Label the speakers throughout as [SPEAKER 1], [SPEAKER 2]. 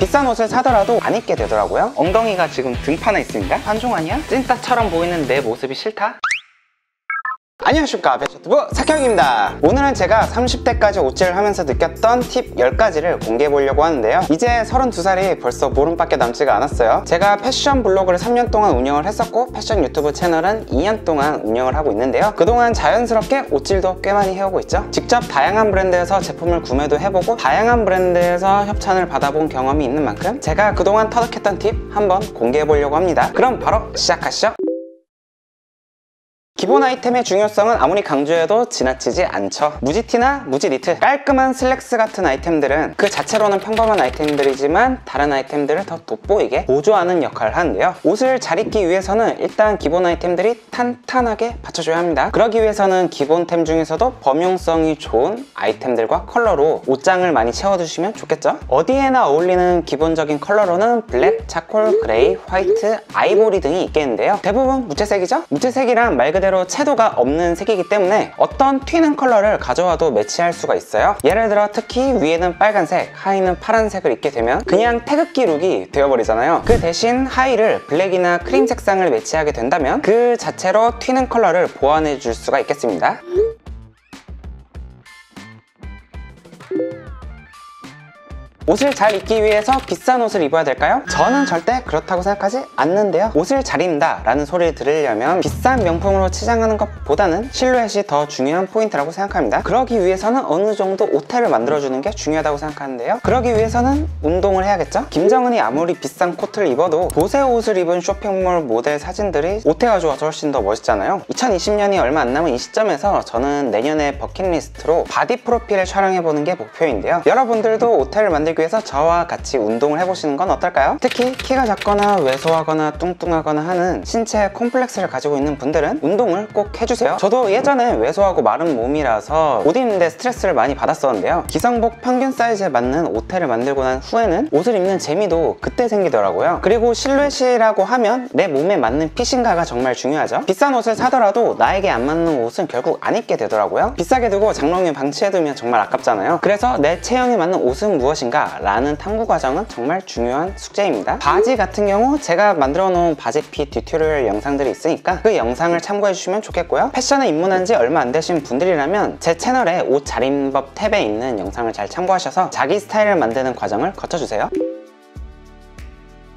[SPEAKER 1] 비싼 옷을 사더라도 안 입게 되더라고요. 엉덩이가 지금 등판에 있습니다. 환종 아니야? 찐따처럼 보이는 내 모습이 싫다? 안녕하십니까, 패션튜브 사경입니다. 오늘은 제가 30대까지 옷질을 하면서 느꼈던 팁 10가지를 공개해 보려고 하는데요. 이제 32살이 벌써 보름밖에 남지가 않았어요. 제가 패션 블로그를 3년 동안 운영을 했었고 패션 유튜브 채널은 2년 동안 운영을 하고 있는데요. 그동안 자연스럽게 옷질도 꽤 많이 해오고 있죠. 직접 다양한 브랜드에서 제품을 구매도 해보고 다양한 브랜드에서 협찬을 받아본 경험이 있는 만큼 제가 그동안 터득했던 팁 한번 공개해 보려고 합니다. 그럼 바로 시작하시죠. 기본 아이템의 중요성은 아무리 강조해도 지나치지 않죠. 무지티나 무지니트, 깔끔한 슬랙스 같은 아이템들은 그 자체로는 평범한 아이템들이지만 다른 아이템들을 더 돋보이게 보조하는 역할을 하는데요. 옷을 잘 입기 위해서는 일단 기본 아이템들이 탄탄하게 받쳐줘야 합니다. 그러기 위해서는 기본템 중에서도 범용성이 좋은 아이템들과 컬러로 옷장을 많이 채워두시면 좋겠죠. 어디에나 어울리는 기본적인 컬러로는 블랙, 차콜, 그레이, 화이트, 아이보리 등이 있겠는데요. 대부분 무채색이죠. 무채색이란 말 그대로 채도가 없는 색이기 때문에 어떤 튀는 컬러를 가져와도 매치할 수가 있어요. 예를 들어 특히 위에는 빨간색, 하의는 파란색을 입게 되면 그냥 태극기 룩이 되어버리잖아요. 그 대신 하의를 블랙이나 크림 색상을 매치하게 된다면 그 자체로 튀는 컬러를 보완해 줄 수가 있겠습니다. 옷을 잘 입기 위해서 비싼 옷을 입어야 될까요? 저는 절대 그렇다고 생각하지 않는데요. 옷을 잘 입는다 라는 소리를 들으려면 비싼 명품으로 치장하는 것보다는 실루엣이 더 중요한 포인트라고 생각합니다. 그러기 위해서는 어느 정도 오태를 만들어주는 게 중요하다고 생각하는데요. 그러기 위해서는 운동을 해야겠죠? 김정은이 아무리 비싼 코트를 입어도 보세 옷을 입은 쇼핑몰 모델 사진들이 오태가 좋아서 훨씬 더 멋있잖아요. 2020년이 얼마 안 남은 이 시점에서 저는 내년에 버킷리스트로 바디 프로필을 촬영해보는 게 목표인데요. 여러분들도 오태를 만들기 위해서 저와 같이 운동을 해보시는 건 어떨까요? 특히 키가 작거나 왜소하거나 뚱뚱하거나 하는 신체 콤플렉스를 가지고 있는 분들은 운동을 꼭 해주세요. 저도 예전에 왜소하고 마른 몸이라서 옷 입는데 스트레스를 많이 받았었는데요. 기성복 평균 사이즈에 맞는 오태를 만들고 난 후에는 옷을 입는 재미도 그때 생기더라고요. 그리고 실루엣이라고 하면 내 몸에 맞는 핏인가가 정말 중요하죠. 비싼 옷을 사더라도 나에게 안 맞는 옷은 결국 안 입게 되더라고요. 비싸게 두고 장롱에 방치해두면 정말 아깝잖아요. 그래서 내 체형에 맞는 옷은 무엇인가 라는 탐구 과정은 정말 중요한 숙제입니다. 바지 같은 경우 제가 만들어 놓은 바지 핏 튜토리얼 영상들이 있으니까 그 영상을 참고해 주시면 좋겠고요. 패션에 입문한 지 얼마 안 되신 분들이라면 제 채널에 옷 잘 입는 법 탭에 있는 영상을 잘 참고하셔서 자기 스타일을 만드는 과정을 거쳐주세요.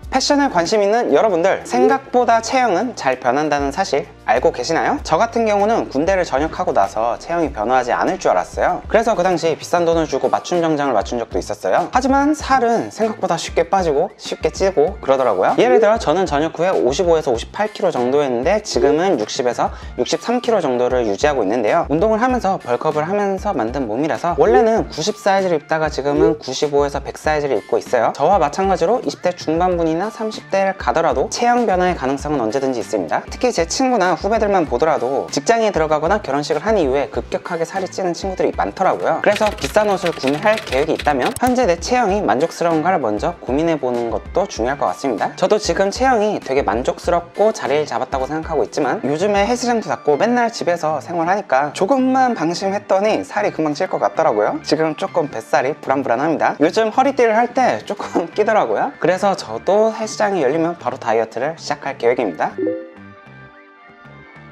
[SPEAKER 1] 패션에 관심 있는 여러분들, 생각보다 체형은 잘 변한다는 사실 알고 계시나요? 저 같은 경우는 군대를 전역하고 나서 체형이 변화하지 않을 줄 알았어요. 그래서 그 당시 비싼 돈을 주고 맞춤 정장을 맞춘 적도 있었어요. 하지만 살은 생각보다 쉽게 빠지고 쉽게 찌고 그러더라고요. 예를 들어 저는 전역 후에 55에서 58kg 정도였는데 지금은 60에서 63kg 정도를 유지하고 있는데요. 운동을 하면서 벌크업을 하면서 만든 몸이라서 원래는 90 사이즈를 입다가 지금은 95에서 100 사이즈를 입고 있어요. 저와 마찬가지로 20대 중반분이나 30대를 가더라도 체형 변화의 가능성은 언제든지 있습니다. 특히 제 친구나 후배들만 보더라도 직장에 들어가거나 결혼식을 한 이후에 급격하게 살이 찌는 친구들이 많더라고요. 그래서 비싼 옷을 구매할 계획이 있다면 현재 내 체형이 만족스러운가를 먼저 고민해보는 것도 중요할 것 같습니다. 저도 지금 체형이 되게 만족스럽고 자리를 잡았다고 생각하고 있지만 요즘에 헬스장도 닫고 맨날 집에서 생활하니까 조금만 방심했더니 살이 금방 찔 것 같더라고요. 지금 조금 뱃살이 불안불안합니다. 요즘 허리띠를 할 때 조금 끼더라고요. 그래서 저도 헬스장이 열리면 바로 다이어트를 시작할 계획입니다.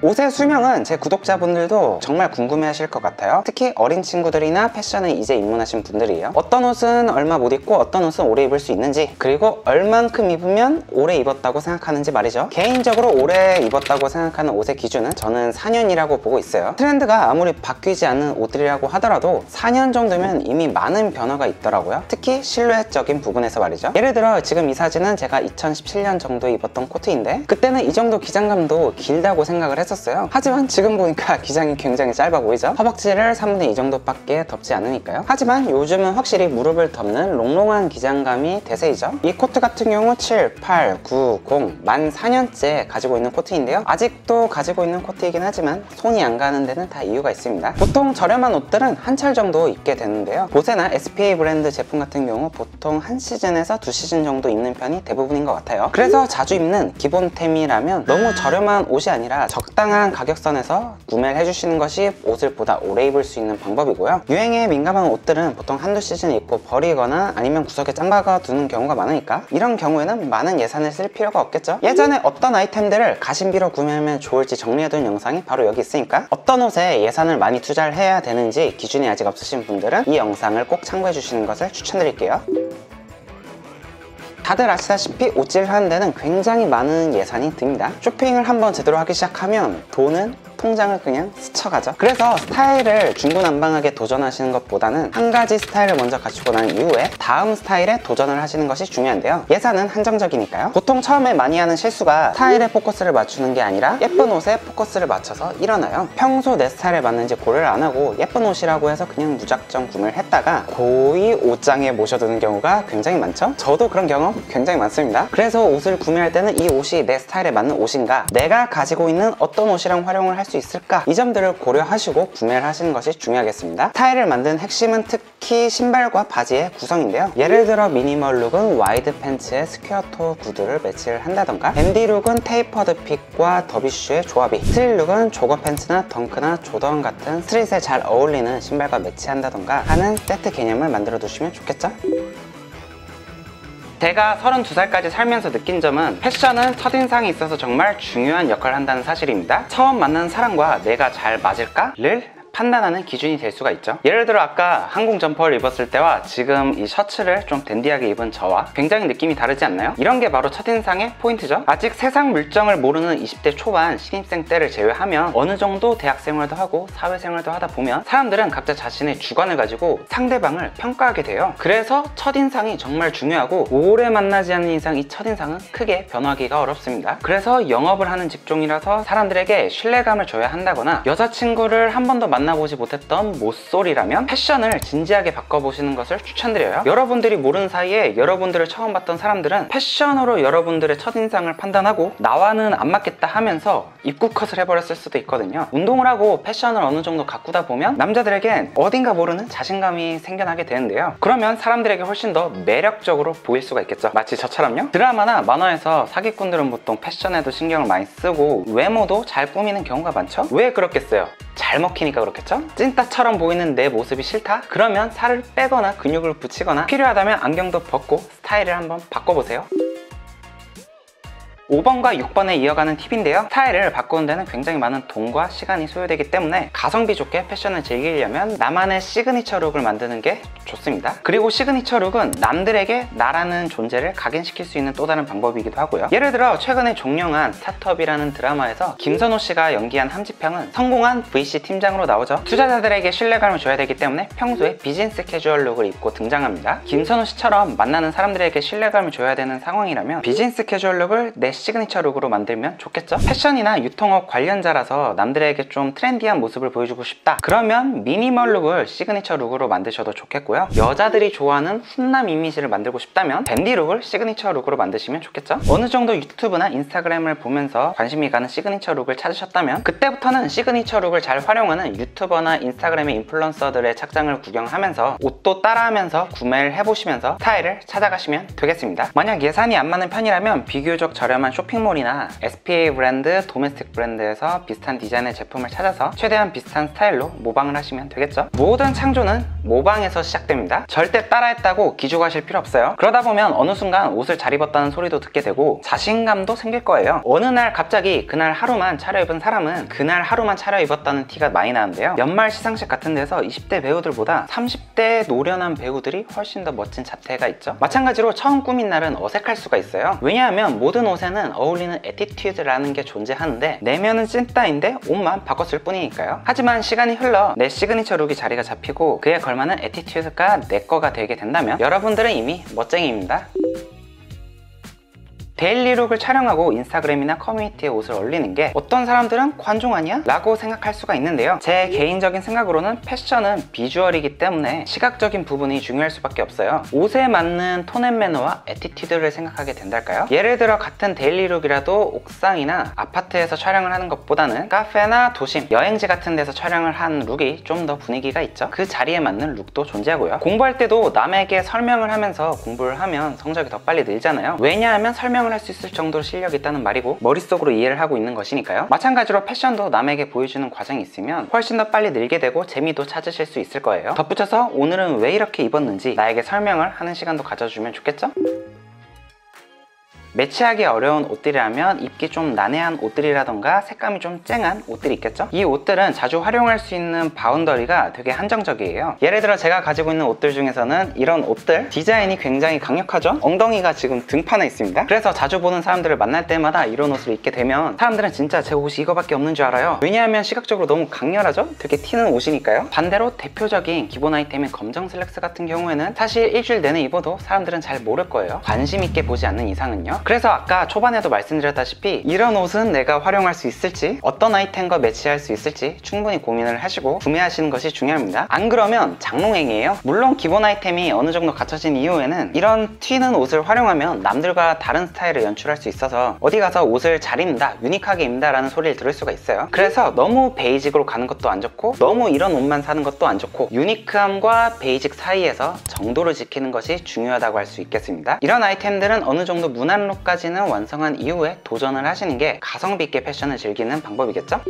[SPEAKER 1] 옷의 수명은 제 구독자분들도 정말 궁금해하실 것 같아요. 특히 어린 친구들이나 패션에 이제 입문하신 분들이에요. 어떤 옷은 얼마 못 입고 어떤 옷은 오래 입을 수 있는지, 그리고 얼만큼 입으면 오래 입었다고 생각하는지 말이죠. 개인적으로 오래 입었다고 생각하는 옷의 기준은 저는 4년이라고 보고 있어요. 트렌드가 아무리 바뀌지 않는 옷들이라고 하더라도 4년 정도면 이미 많은 변화가 있더라고요. 특히 실루엣적인 부분에서 말이죠. 예를 들어 지금 이 사진은 제가 2017년 정도에 입었던 코트인데 그때는 이 정도 기장감도 길다고 생각을 했었어요. 하지만 지금 보니까 기장이 굉장히 짧아 보이죠? 허벅지를 3분의 2 정도밖에 덮지 않으니까요. 하지만 요즘은 확실히 무릎을 덮는 롱롱한 기장감이 대세이죠. 이 코트 같은 경우 7, 8, 9, 0, 만 4년째 가지고 있는 코트인데요. 아직도 가지고 있는 코트이긴 하지만 손이 안 가는 데는 다 이유가 있습니다. 보통 저렴한 옷들은 한 철 정도 입게 되는데요. 보세나 SPA 브랜드 제품 같은 경우 보통 한 시즌에서 2시즌 정도 입는 편이 대부분인 것 같아요. 그래서 자주 입는 기본템이라면 너무 저렴한 옷이 아니라 적당히 적당한 가격선에서 구매를 해주시는 것이 옷을 보다 오래 입을 수 있는 방법이고요. 유행에 민감한 옷들은 보통 한두 시즌 입고 버리거나 아니면 구석에 짱박아 두는 경우가 많으니까 이런 경우에는 많은 예산을 쓸 필요가 없겠죠. 예전에 어떤 아이템들을 가심비로 구매하면 좋을지 정리해둔 영상이 바로 여기 있으니까 어떤 옷에 예산을 많이 투자를 해야 되는지 기준이 아직 없으신 분들은 이 영상을 꼭 참고해 주시는 것을 추천드릴게요. 다들 아시다시피 옷질을 하는 데는 굉장히 많은 예산이 듭니다. 쇼핑을 한번 제대로 하기 시작하면 돈은 통장을 그냥 스쳐가죠. 그래서 스타일을 중구난방하게 도전하시는 것보다는 한 가지 스타일을 먼저 갖추고 난 이후에 다음 스타일에 도전을 하시는 것이 중요한데요. 예산은 한정적이니까요. 보통 처음에 많이 하는 실수가 스타일에 포커스를 맞추는 게 아니라 예쁜 옷에 포커스를 맞춰서 일어나요. 평소 내 스타일에 맞는지 고려를 안 하고 예쁜 옷이라고 해서 그냥 무작정 구매를 했다가 고이 옷장에 모셔두는 경우가 굉장히 많죠. 저도 그런 경험 굉장히 많습니다. 그래서 옷을 구매할 때는 이 옷이 내 스타일에 맞는 옷인가, 내가 가지고 있는 어떤 옷이랑 활용을 할 수 있을까, 이 점들을 고려하시고 구매를 하시는 것이 중요하겠습니다. 스타일을 만든 핵심은 특히 신발과 바지의 구성인데요. 예를 들어 미니멀 룩은 와이드 팬츠에 스퀘어 토 구두를 매치를 한다던가, 밴디 룩은 테이퍼드 핏과 더비쉬의 조합이, 스트릿 룩은 조거 팬츠나 덩크나 조던 같은 스트릿에 잘 어울리는 신발과 매치한다던가 하는 세트 개념을 만들어 두시면 좋겠죠? 제가 32살까지 살면서 느낀 점은 패션은 첫인상이 있어서 정말 중요한 역할을 한다는 사실입니다. 처음 만난 사람과 내가 잘 맞을까를 판단하는 기준이 될 수가 있죠. 예를 들어 아까 항공 점퍼를 입었을 때와 지금 이 셔츠를 좀 댄디하게 입은 저와 굉장히 느낌이 다르지 않나요? 이런 게 바로 첫인상의 포인트죠. 아직 세상 물정을 모르는 20대 초반 신입생 때를 제외하면 어느 정도 대학생활도 하고 사회생활도 하다 보면 사람들은 각자 자신의 주관을 가지고 상대방을 평가하게 돼요. 그래서 첫인상이 정말 중요하고 오래 만나지 않는 이상 이 첫인상은 크게 변하기가 어렵습니다. 그래서 영업을 하는 직종이라서 사람들에게 신뢰감을 줘야 한다거나 여자친구를 한 번도 만나보지 못했던 모쏠이라면 패션을 진지하게 바꿔보시는 것을 추천드려요. 여러분들이 모르는 사이에 여러분들을 처음 봤던 사람들은 패션으로 여러분들의 첫인상을 판단하고 나와는 안 맞겠다 하면서 입구컷을 해버렸을 수도 있거든요. 운동을 하고 패션을 어느 정도 가꾸다 보면 남자들에겐 어딘가 모르는 자신감이 생겨나게 되는데요. 그러면 사람들에게 훨씬 더 매력적으로 보일 수가 있겠죠. 마치 저처럼요. 드라마나 만화에서 사기꾼들은 보통 패션에도 신경을 많이 쓰고 외모도 잘 꾸미는 경우가 많죠. 왜 그렇겠어요? 잘 먹히니까 그렇겠죠? 찐따처럼 보이는 내 모습이 싫다? 그러면 살을 빼거나 근육을 붙이거나 필요하다면 안경도 벗고 스타일을 한번 바꿔보세요. 5번과 6번에 이어가는 팁인데요. 스타일을 바꾸는 데는 굉장히 많은 돈과 시간이 소요되기 때문에 가성비 좋게 패션을 즐기려면 나만의 시그니처 룩을 만드는 게 좋습니다. 그리고 시그니처 룩은 남들에게 나라는 존재를 각인시킬 수 있는 또 다른 방법이기도 하고요. 예를 들어 최근에 종영한 스타트업이라는 드라마에서 김선호 씨가 연기한 함지평은 성공한 VC 팀장으로 나오죠. 투자자들에게 신뢰감을 줘야 되기 때문에 평소에 비즈니스 캐주얼 룩을 입고 등장합니다. 김선호 씨처럼 만나는 사람들에게 신뢰감을 줘야 되는 상황이라면 비즈니스 캐주얼 룩을 내 시그니처 룩으로 만들면 좋겠죠? 패션이나 유통업 관련자라서 남들에게 좀 트렌디한 모습을 보여주고 싶다, 그러면 미니멀 룩을 시그니처 룩으로 만드셔도 좋겠고요. 여자들이 좋아하는 훈남 이미지를 만들고 싶다면 댄디 룩을 시그니처 룩으로 만드시면 좋겠죠? 어느 정도 유튜브나 인스타그램을 보면서 관심이 가는 시그니처 룩을 찾으셨다면 그때부터는 시그니처 룩을 잘 활용하는 유튜버나 인스타그램의 인플루언서들의 착장을 구경하면서 옷도 따라하면서 구매를 해보시면서 스타일을 찾아가시면 되겠습니다. 만약 예산이 안 맞는 편이라면 비교적 저렴한 쇼핑몰이나 SPA 브랜드, 도메스틱 브랜드에서 비슷한 디자인의 제품을 찾아서 최대한 비슷한 스타일로 모방을 하시면 되겠죠? 모든 창조는 모방에서 시작됩니다. 절대 따라했다고 기죽하실 필요 없어요. 그러다 보면 어느 순간 옷을 잘 입었다는 소리도 듣게 되고 자신감도 생길 거예요. 어느 날 갑자기 그날 하루만 차려입은 사람은 그날 하루만 차려입었다는 티가 많이 나는데요. 연말 시상식 같은 데서 20대 배우들보다 30대 노련한 배우들이 훨씬 더 멋진 자태가 있죠. 마찬가지로 처음 꾸민 날은 어색할 수가 있어요. 왜냐하면 모든 옷에는 어울리는 애티튜드라는 게 존재하는데 내면은 찐따인데 옷만 바꿨을 뿐이니까요. 하지만 시간이 흘러 내 시그니처 룩이 자리가 잡히고 그에 걸맞는 애티튜드가 내 거가 되게 된다면 여러분들은 이미 멋쟁이입니다. 데일리룩을 촬영하고 인스타그램이나 커뮤니티에 옷을 올리는 게 어떤 사람들은 관종 아니야? 라고 생각할 수가 있는데요. 제 개인적인 생각으로는 패션은 비주얼이기 때문에 시각적인 부분이 중요할 수밖에 없어요. 옷에 맞는 톤앤매너와 애티튜드를 생각하게 된달까요? 예를 들어 같은 데일리룩이라도 옥상이나 아파트에서 촬영을 하는 것보다는 카페나 도심, 여행지 같은 데서 촬영을 한 룩이 좀 더 분위기가 있죠. 그 자리에 맞는 룩도 존재하고요. 공부할 때도 남에게 설명을 하면서 공부를 하면 성적이 더 빨리 늘잖아요. 왜냐하면 설명을 상상을 할 수 있을 정도로 실력이 있다는 말이고 머릿속으로 이해를 하고 있는 것이니까요. 마찬가지로 패션도 남에게 보여주는 과정이 있으면 훨씬 더 빨리 늘게 되고 재미도 찾으실 수 있을 거예요. 덧붙여서 오늘은 왜 이렇게 입었는지 나에게 설명을 하는 시간도 가져주면 좋겠죠? 매치하기 어려운 옷들이라면 입기 좀 난해한 옷들이라던가 색감이 좀 쨍한 옷들이 있겠죠? 이 옷들은 자주 활용할 수 있는 바운더리가 되게 한정적이에요. 예를 들어 제가 가지고 있는 옷들 중에서는 이런 옷들 디자인이 굉장히 강력하죠? 엉덩이가 지금 등판해 있습니다. 그래서 자주 보는 사람들을 만날 때마다 이런 옷을 입게 되면 사람들은 진짜 제 옷이 이거밖에 없는 줄 알아요. 왜냐하면 시각적으로 너무 강렬하죠? 되게 튀는 옷이니까요. 반대로 대표적인 기본 아이템인 검정 슬랙스 같은 경우에는 사실 일주일 내내 입어도 사람들은 잘 모를 거예요. 관심 있게 보지 않는 이상은요. 그래서 아까 초반에도 말씀드렸다시피 이런 옷은 내가 활용할 수 있을지 어떤 아이템과 매치할 수 있을지 충분히 고민을 하시고 구매하시는 것이 중요합니다. 안 그러면 장롱행이에요. 물론 기본 아이템이 어느 정도 갖춰진 이후에는 이런 튀는 옷을 활용하면 남들과 다른 스타일을 연출할 수 있어서 어디 가서 옷을 잘 입는다, 유니크하게 입는다 라는 소리를 들을 수가 있어요. 그래서 너무 베이직으로 가는 것도 안 좋고 너무 이런 옷만 사는 것도 안 좋고 유니크함과 베이직 사이에서 정도를 지키는 것이 중요하다고 할 수 있겠습니다. 이런 아이템들은 어느 정도 무난 룩까지는 완성한 이후에 도전을 하시는 게 가성비 있게 패션을 즐기는 방법이겠죠?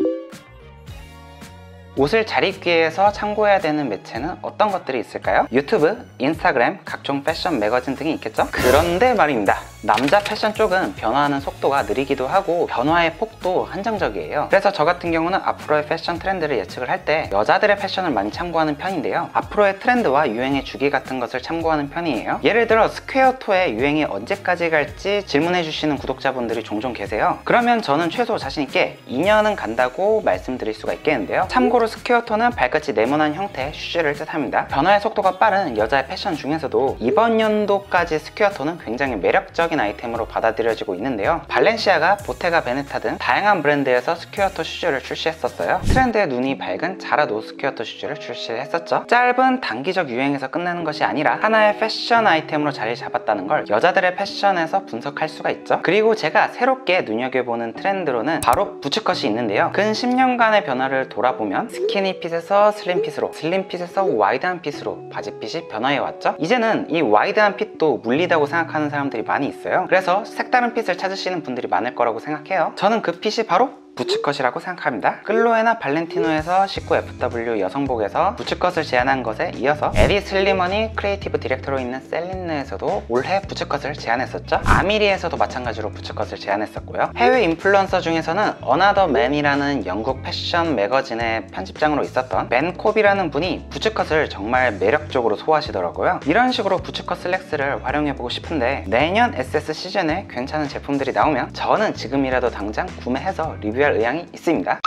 [SPEAKER 1] 옷을 잘 입기 위해서 참고해야 되는 매체는 어떤 것들이 있을까요? 유튜브, 인스타그램, 각종 패션 매거진 등이 있겠죠? 그런데 말입니다. 남자 패션 쪽은 변화하는 속도가 느리기도 하고 변화의 폭도 한정적이에요. 그래서 저 같은 경우는 앞으로의 패션 트렌드를 예측을 할 때 여자들의 패션을 많이 참고하는 편인데요. 앞으로의 트렌드와 유행의 주기 같은 것을 참고하는 편이에요. 예를 들어 스퀘어토의 유행이 언제까지 갈지 질문해 주시는 구독자분들이 종종 계세요. 그러면 저는 최소 자신있게 2년은 간다고 말씀드릴 수가 있겠는데요. 참고로 스퀘어토는 발끝이 네모난 형태의 슈즈를 뜻합니다. 변화의 속도가 빠른 여자의 패션 중에서도 이번 연도까지 스퀘어토는 굉장히 매력적인 아이템으로 받아들여지고 있는데요. 발렌시아가, 보테가 베네타 등 다양한 브랜드에서 스퀘어토 슈즈를 출시했었어요. 트렌드에 눈이 밝은 자라도 스퀘어토 슈즈를 출시했었죠. 짧은 단기적 유행에서 끝나는 것이 아니라 하나의 패션 아이템으로 자리 잡았다는 걸 여자들의 패션에서 분석할 수가 있죠. 그리고 제가 새롭게 눈여겨보는 트렌드로는 바로 부츠컷이 있는데요. 근 10년간의 변화를 돌아보면 스키니핏에서 슬림핏으로, 슬림핏에서 와이드한 핏으로 바지핏이 변화해왔죠. 이제는 이 와이드한 핏도 물리다고 생각하는 사람들이 많이 있어요. 그래서 색다른 핏을 찾으시는 분들이 많을 거라고 생각해요. 저는 그 핏이 바로 부츠컷이라고 생각합니다. 클로에나 발렌티노에서 19FW 여성복에서 부츠컷을 제안한 것에 이어서 에디 슬리먼이 크리에이티브 디렉터로 있는 셀린느에서도 올해 부츠컷을 제안했었죠. 아미리에서도 마찬가지로 부츠컷을 제안했었고요. 해외 인플루언서 중에서는 어나더 맨이라는 영국 패션 매거진의 편집장으로 있었던 맨 콥이라는 분이 부츠컷을 정말 매력적으로 소화하시더라고요. 이런 식으로 부츠컷 슬랙스를 활용해보고 싶은데 내년 SS 시즌에 괜찮은 제품들이 나오면 저는 지금이라도 당장 구매해서 리뷰 의향이 있습니다.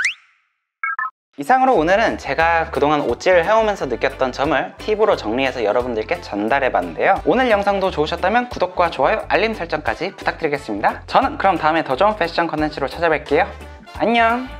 [SPEAKER 1] 이상으로 오늘은 제가 그동안 옷질을 해오면서 느꼈던 점을 팁으로 정리해서 여러분들께 전달해봤는데요. 오늘 영상도 좋으셨다면 구독과 좋아요, 알림 설정까지 부탁드리겠습니다. 저는 그럼 다음에 더 좋은 패션 컨텐츠로 찾아뵐게요. 안녕!